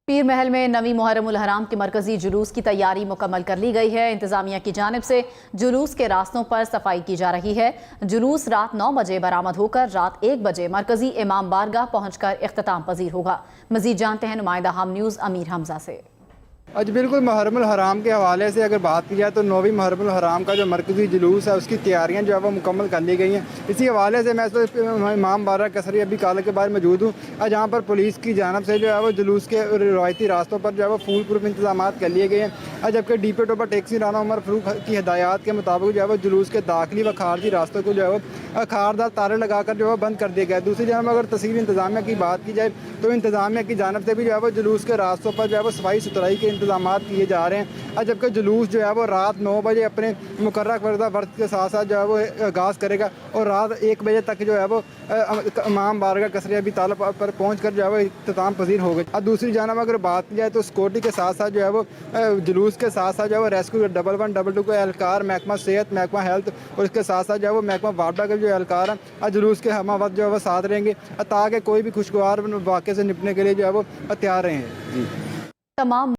پیر محل میں نویں محرم الحرام کے مرکزی جلوس کی تیاری مکمل کر لی گئی ہے۔ انتظامیہ کی جانب سے جلوس کے راستوں پر صفائی کی جا رہی ہے۔ جلوس رات 9 بجے برآمد ہو کر رات 1 بجے مرکزی امام بارگاہ پہنچ کر اختتام پذیر ہوگا۔ مزید جانتے ہیں نمائندہ ہم نیوز امیر حمزہ سے۔ آج بالکل محرم الحرام کے حوالے سے اگر بات کی جائے تو 9ویں محرم الحرام کا جو مرکزی جلوس ہے اس کی تیاریاں جو ہے وہ مکمل کر لی گئی ہیں۔ اسی حوالے سے میں امام بارگاہ کثری ابی کالہ کے بارے موجود ہوں۔ جہاں پر پولیس کی جانب سے جو ہے وہ جلوس کے روایتی راستوں پر جو ہے وہ فول پروف انتظامات کر لیے گئے ہیں، جبکہ ڈی پی ٹوپر ٹیکسی رانا عمر فاروق کی ہدایات کے مطابق جو ہے وہ جلوس کے داخلی و خارجی راستوں کو جو ہے وہ خاردار تارے لگا کر جو ہے بند کر دیا گیا ہے۔ دوسری جانب اگر تحصیل انتظامیہ کی بات کی جائے تو انتظامیہ کی جانب سے بھی جو ہے وہ جلوس کے راستوں پر جو ہے وہ صفائی ستھرائی کے انتظامات کیے جا رہے ہیں، جبکہ جلوس جو ہے وہ رات 9 بجے اپنے مقررہ کردہ وقت کے ساتھ ساتھ جو ہے وہ آغاز کرے گا اور رات 1 بجے تک جو ہے وہ امام بارگاہ کثری ابی کالہ پر پہنچ کر جو ہے وہ اختتام پذیر ہوگا۔ اب دوسری جانب اگر بات کی جائے تو سیکورٹی کے ساتھ ساتھ جو ہے وہ جلوس کے ساتھ ساتھ جو ہے وہ ریسکیو 112 کے اہلکار، محکمہ صحت، محکمہ ہیلتھ اور اس کے ساتھ ساتھ جو ہے وہ محکمہ وابڈا کے جو اہلکار ہیں جلوس کے ہمہ وقت جو ہے وہ ساتھ رہیں گے تاکہ کوئی بھی خوشگوار واقعے سے نپٹنے کے لیے جو ہے وہ تیار رہیں۔ تمام